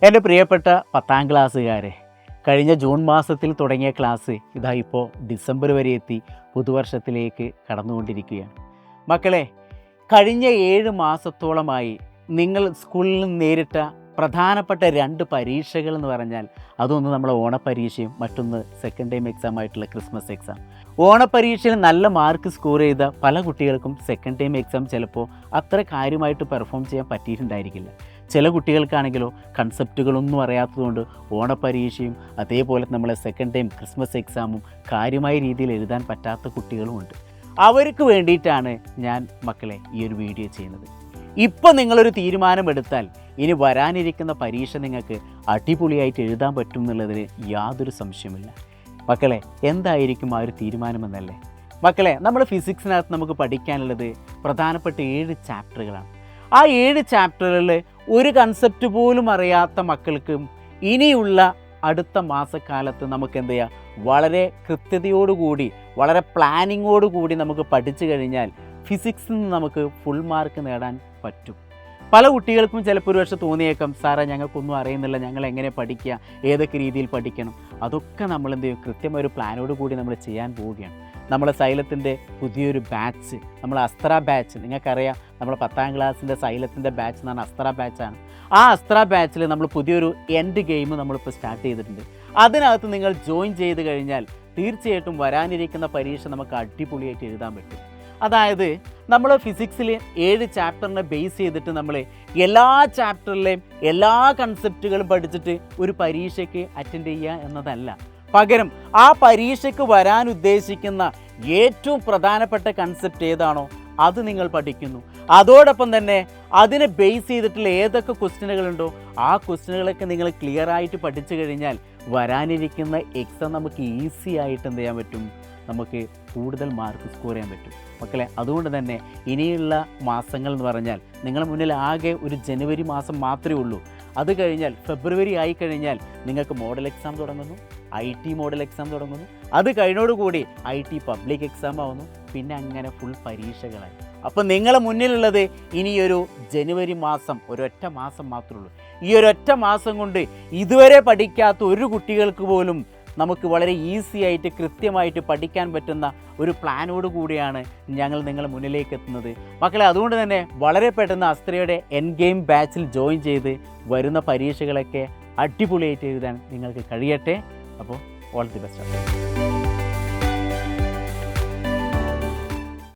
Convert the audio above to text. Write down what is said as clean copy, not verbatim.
എൻ്റെ പ്രിയപ്പെട്ട 10ാം ക്ലാസ്സുകാരെ, കഴിഞ്ഞ ജൂൺ മാസത്തിൽ തുടങ്ങിയ ക്ലാസ് ഇതാ ഇപ്പോൾ ഡിസംബർ വരെ എത്തി പുതുവർഷത്തിലേക്ക് കടന്നുകൊണ്ടിരിക്കുകയാണ്. മക്കളെ, കഴിഞ്ഞ 7 മാസത്തോളമായി നിങ്ങൾ സ്കൂളിൽ നിന്ന് നേരിട്ട പ്രധാനപ്പെട്ട 2 പരീക്ഷകൾ എന്ന് പറഞ്ഞാൽ അതൊന്ന് നമ്മളെ ഓണപ്പരീക്ഷയും മറ്റൊന്ന് സെക്കൻഡ് ടൈം എക്സാം ആയിട്ടുള്ള ക്രിസ്മസ് എക്സാം. ഓണപ്പരീക്ഷയിൽ നല്ല മാർക്ക് സ്കോർ ചെയ്ത പല കുട്ടികൾക്കും സെക്കൻഡ് ടൈം എക്സാം ചിലപ്പോൾ അത്ര കാര്യമായിട്ട് പെർഫോം ചെയ്യാൻ പറ്റിയിട്ടുണ്ടായിരിക്കില്ല. ചില കുട്ടികൾക്കാണെങ്കിലോ കൺസെപ്റ്റുകളൊന്നും അറിയാത്തതുകൊണ്ട് ഓണപ്പരീക്ഷയും അതേപോലെ നമ്മളെ സെക്കൻഡ് ടൈം ക്രിസ്മസ് എക്സാമും കാര്യമായ രീതിയിൽ എഴുതാൻ പറ്റാത്ത കുട്ടികളുമുണ്ട്. അവർക്ക് വേണ്ടിയിട്ടാണ് ഞാൻ മക്കളെ ഈ ഒരു വീഡിയോ ചെയ്യുന്നത്. ഇപ്പോൾ നിങ്ങളൊരു തീരുമാനമെടുത്താൽ ഇനി വരാനിരിക്കുന്ന പരീക്ഷ നിങ്ങൾക്ക് അടിപൊളിയായിട്ട് എഴുതാൻ പറ്റും എന്നുള്ളതിന് യാതൊരു സംശയമില്ല. മക്കളെ, എന്തായിരിക്കും ആ ഒരു തീരുമാനമെന്നല്ലേ? മക്കളെ, നമ്മൾ ഫിസിക്സിനകത്ത് നമുക്ക് പഠിക്കാനുള്ളത് പ്രധാനപ്പെട്ട 7 ചാപ്റ്ററുകളാണ്. ആ 7 ചാപ്റ്ററുകളിൽ ഒരു കൺസെപ്റ്റ് പോലും അറിയാത്ത മക്കൾക്കും ഇനിയുള്ള അടുത്ത മാസക്കാലത്ത് നമുക്ക് എന്ത് ചെയ്യാം, വളരെ കൃത്യതയോടുകൂടി വളരെ പ്ലാനിങ്ങോടുകൂടി നമുക്ക് പഠിച്ചു കഴിഞ്ഞാൽ ഫിസിക്സിൽ നിന്ന് നമുക്ക് ഫുൾ മാർക്ക് നേടാൻ പറ്റും. പല കുട്ടികൾക്കും ചിലപ്പോൾ ഒരു പക്ഷേ തോന്നിയേക്കാം, സാറേ ഞങ്ങൾക്കൊന്നും അറിയുന്നില്ല, ഞങ്ങൾ എങ്ങനെ പഠിക്കുക, ഏതൊക്കെ രീതിയിൽ പഠിക്കണം. അതൊക്കെ നമ്മൾ എന്ത് ചെയ്യും, കൃത്യമായ ഒരു പ്ലാനോട് കൂടി നമ്മൾ ചെയ്യാൻ പോവുകയാണ്. നമ്മളെ സൈലത്തിൻ്റെ പുതിയൊരു ബാച്ച്, നമ്മൾ അസ്ത്ര ബാച്ച്, നിങ്ങൾക്കറിയാം നമ്മുടെ 10ാം ക്ലാസ്സിൻ്റെ സൈലത്തിൻ്റെ ബാച്ച് എന്ന് പറഞ്ഞാൽ അസ്ത്ര ബാച്ചാണ്. ആ അസ്ത്ര ബാച്ചിൽ നമ്മൾ പുതിയൊരു എൻഡ് ഗെയിം നമ്മളിപ്പോൾ സ്റ്റാർട്ട് ചെയ്തിട്ടുണ്ട്. അതിനകത്ത് നിങ്ങൾ ജോയിൻ ചെയ്ത് കഴിഞ്ഞാൽ തീർച്ചയായിട്ടും വരാനിരിക്കുന്ന പരീക്ഷ നമുക്ക് അടിപൊളിയായിട്ട് എഴുതാൻ പറ്റും. അതായത് നമ്മൾ ഫിസിക്സിൽ 7 ചാപ്റ്ററിനെ ബേസ് ചെയ്തിട്ട് നമ്മൾ എല്ലാ ചാപ്റ്ററിലെയും എല്ലാ കൺസെപ്റ്റുകളും പഠിച്ചിട്ട് ഒരു പരീക്ഷയ്ക്ക് അറ്റൻഡ് ചെയ്യുക എന്നതല്ല. പകരം ആ പരീക്ഷയ്ക്ക് വരാൻ ഉദ്ദേശിക്കുന്ന ഏറ്റവും പ്രധാനപ്പെട്ട കൺസെപ്റ്റ് ഏതാണോ അത് നിങ്ങൾ പഠിക്കുന്നു. അതോടൊപ്പം തന്നെ അതിനെ ബേസ് ചെയ്തിട്ടുള്ള ഏതൊക്കെ ക്വസ്റ്റ്യനുകളുണ്ടോ ആ ക്വസ്റ്റ്യനുകളൊക്കെ നിങ്ങൾ ക്ലിയർ ആയിട്ട് പഠിച്ചു കഴിഞ്ഞാൽ വരാനിരിക്കുന്ന എക്സാം നമുക്ക് ഈസി ആയിട്ട് എന്ത് ചെയ്യാൻ പറ്റും, നമുക്ക് കൂടുതൽ മാർക്ക് സ്കോർ ചെയ്യാൻ പറ്റും. മക്കളെ, അതുകൊണ്ട് തന്നെ ഇനിയുള്ള മാസങ്ങൾ എന്ന് പറഞ്ഞാൽ നിങ്ങളുടെ മുന്നിൽ ആകെ ഒരു ജനുവരി മാസം മാത്രമേ ഉള്ളൂ. അത് കഴിഞ്ഞാൽ ഫെബ്രുവരി ആയിക്കഴിഞ്ഞാൽ നിങ്ങൾക്ക് മോഡൽ എക്സാം തുടങ്ങുന്നു, IT മോഡൽ എക്സാം തുടങ്ങുന്നു. അത് കഴിഞ്ഞോടുകൂടി IT പബ്ലിക് എക്സാം ആവുന്നു. പിന്നെ അങ്ങനെ ഫുൾ പരീക്ഷകളായി. അപ്പം നിങ്ങളുടെ മുന്നിലുള്ളത് ഇനിയൊരു ജനുവരി മാസം, ഒരൊറ്റ മാസം മാത്രമേ ഉള്ളൂ. ഈ ഒരൊറ്റ മാസം കൊണ്ട് ഇതുവരെ പഠിക്കാത്ത ഒരു കുട്ടികൾക്ക് പോലും നമുക്ക് വളരെ ഈസി ആയിട്ട് കൃത്യമായിട്ട് പഠിക്കാൻ പറ്റുന്ന ഒരു പ്ലാനോട് കൂടിയാണ് ഞങ്ങൾ നിങ്ങളുടെ മുന്നിലേക്ക് എത്തുന്നത്. മക്കളെ, അതുകൊണ്ട് തന്നെ വളരെ പെട്ടെന്ന് അസ്ത്രയുടെ എൻഡ് ഗെയിം ബാച്ചിൽ ജോയിൻ ചെയ്ത് വരുന്ന പരീക്ഷകളൊക്കെ അടിപൊളിയായിട്ട് എഴുതാൻ നിങ്ങൾക്ക് കഴിയട്ടെ. അപ്പോൾ ഓൾ ദി ബെസ്റ്റ്.